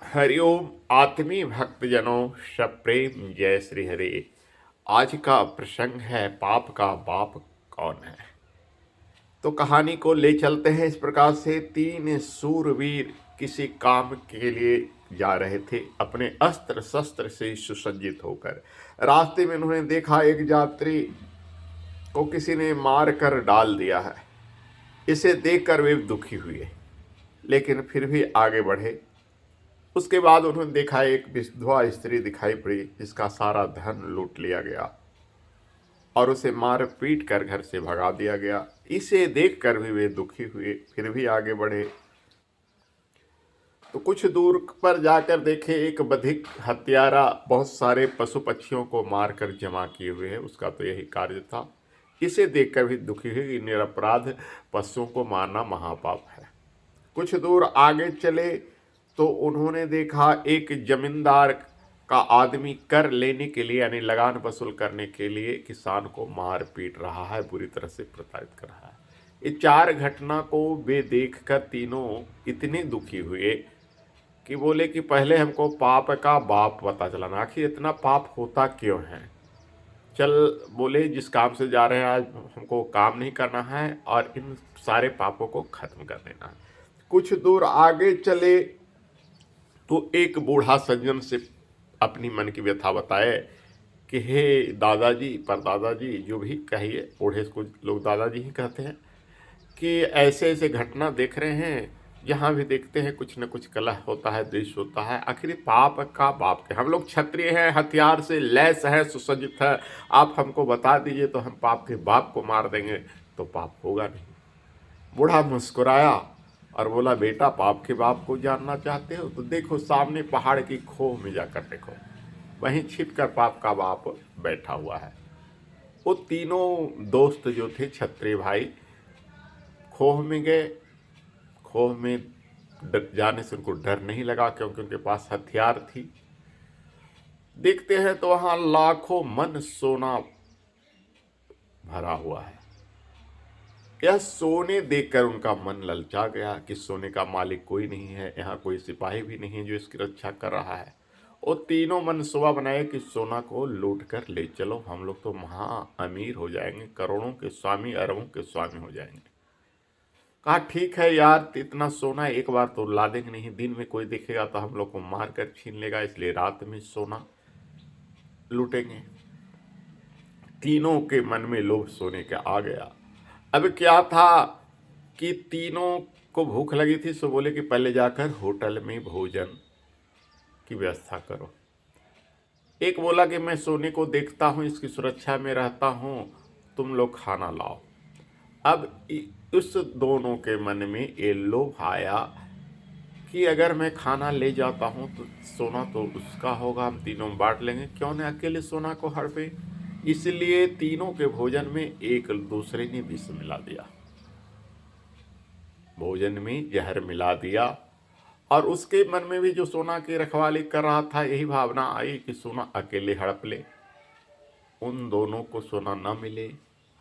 हरिओम आत्मीय भक्तजनों सब प्रेम जय श्री हरि। आज का प्रसंग है पाप का बाप कौन है। तो कहानी को ले चलते हैं इस प्रकार से। तीन सूरवीर किसी काम के लिए जा रहे थे अपने अस्त्र शस्त्र से सुसज्जित होकर। रास्ते में उन्होंने देखा एक यात्री को किसी ने मार कर डाल दिया है। इसे देखकर वे दुखी हुए लेकिन फिर भी आगे बढ़े। उसके बाद उन्होंने देखा एक विधवा स्त्री दिखाई पड़ी जिसका सारा धन लूट लिया गया और उसे मार पीट कर घर से भगा दिया गया। इसे देखकर भी वे दुखी हुए, फिर भी आगे बढ़े। तो कुछ दूर पर जाकर देखे एक बधिक हत्यारा बहुत सारे पशु पक्षियों को मारकर जमा किए हुए है। उसका तो यही कार्य था। इसे देखकर भी दुखी हुए कि निरपराध पशुओं को मारना महापाप है। कुछ दूर आगे चले तो उन्होंने देखा एक जमींदार का आदमी कर लेने के लिए यानी लगान वसूल करने के लिए किसान को मार पीट रहा है, बुरी तरह से प्रताड़ित कर रहा है। ये चार घटना को वे देखकर तीनों इतने दुखी हुए कि बोले कि पहले हमको पाप का बाप पता चला ना, आखिर इतना पाप होता क्यों है। चल बोले जिस काम से जा रहे हैं आज हमको काम नहीं करना है और इन सारे पापों को खत्म कर देना है। कुछ दूर आगे चले तो एक बूढ़ा सज्जन से अपनी मन की व्यथा बताए कि हे दादाजी परदादाजी जो भी कहिए, बूढ़े को लोग दादाजी ही कहते हैं, कि ऐसे ऐसे घटना देख रहे हैं, जहाँ भी देखते हैं कुछ न कुछ कलह होता है, द्वेष होता है। आखिर पाप का बाप के हम लोग क्षत्रिय हैं, हथियार से लैस है, सुसज्जित है। आप हमको बता दीजिए तो हम पाप के बाप को मार देंगे तो पाप होगा नहीं। बूढ़ा मुस्कुराया और बोला बेटा पाप के बाप को जानना चाहते हो तो देखो सामने पहाड़ की खोह में जाकर देखो, वहीं छिप कर पाप का बाप बैठा हुआ है। वो तीनों दोस्त जो थे क्षत्रिय भाई खोह में गए। खोह में जाने से उनको डर नहीं लगा क्योंकि उनके पास हथियार थी। देखते हैं तो वहां लाखों मन सोना भरा हुआ है। यह सोने देखकर उनका मन ललचा गया कि सोने का मालिक कोई नहीं है, यहाँ कोई सिपाही भी नहीं है जो इसकी रक्षा कर रहा है। और तीनों मनसूबा बनाए कि सोना को लूट कर ले चलो, हम लोग तो महा अमीर हो जाएंगे, करोड़ों के स्वामी अरबों के स्वामी हो जाएंगे। कहा ठीक है यार, इतना सोना एक बार तो ला देंगे नहीं, दिन में कोई देखेगा तो हम लोग को मार कर छीन लेगा, इसलिए रात में सोना लूटेंगे। तीनों के मन में लोभ सोने का आ गया। अब क्या था कि तीनों को भूख लगी थी, सो बोले कि पहले जाकर होटल में भोजन की व्यवस्था करो। एक बोला कि मैं सोने को देखता हूँ, इसकी सुरक्षा में रहता हूँ, तुम लोग खाना लाओ। अब उस दोनों के मन में ये लोभ आया कि अगर मैं खाना ले जाता हूँ तो सोना तो उसका होगा, हम तीनों बांट लेंगे, क्यों न अकेले सोना को हड़पे। इसलिए तीनों के भोजन में एक दूसरे ने विष मिला दिया, भोजन में जहर मिला दिया। और उसके मन में भी जो सोना की रखवाली कर रहा था यही भावना आई कि सोना अकेले हड़प ले, उन दोनों को सोना न मिले।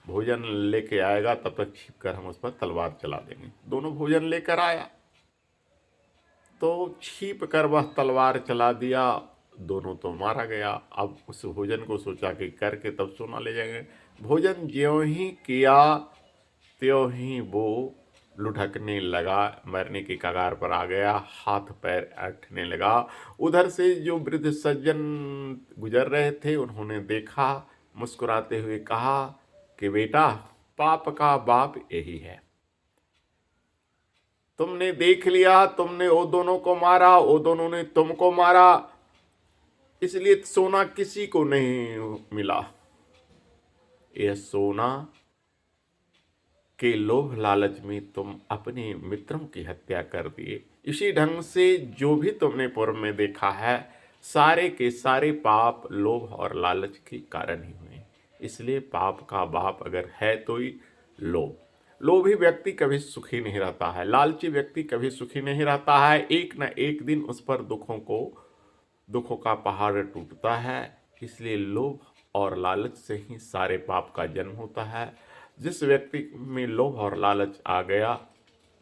भोजन लेके आएगा तब तक छिप कर हम उस पर तलवार चला देंगे। दोनों भोजन लेकर आया तो छिप कर वह तलवार चला दिया, दोनों तो मारा गया। अब उस भोजन को सोचा कि करके तब सोना ले जाएंगे। भोजन ज्यों ही किया त्यों ही वो लुढ़कने लगा, मरने की कगार पर आ गया, हाथ पैर ऐंठने लगा। उधर से जो वृद्ध सज्जन गुजर रहे थे उन्होंने देखा, मुस्कुराते हुए कहा कि बेटा पाप का बाप यही है, तुमने देख लिया, तुमने वो दोनों को मारा, वो दोनों ने तुमको मारा, इसलिए सोना किसी को नहीं मिला। यह सोना के लोभ लालच में तुम अपने मित्रों की हत्या कर दिए। इसी ढंग से जो भी तुमने पूर्व में देखा है सारे के सारे पाप लोभ और लालच के कारण ही हुए। इसलिए पाप का बाप अगर है तो ही लोभ। लोभी व्यक्ति कभी सुखी नहीं रहता है, लालची व्यक्ति कभी सुखी नहीं रहता है। एक न एक दिन उस पर दुखों का पहाड़ टूटता है। इसलिए लोभ और लालच से ही सारे पाप का जन्म होता है। जिस व्यक्ति में लोभ और लालच आ गया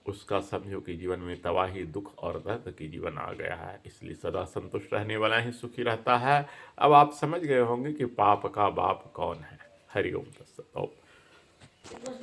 उसका समझो कि जीवन में तबाही, दुख और दर्द की जीवन आ गया है। इसलिए सदा संतुष्ट रहने वाला ही सुखी रहता है। अब आप समझ गए होंगे कि पाप का बाप कौन है। हरि ओम तत्सत।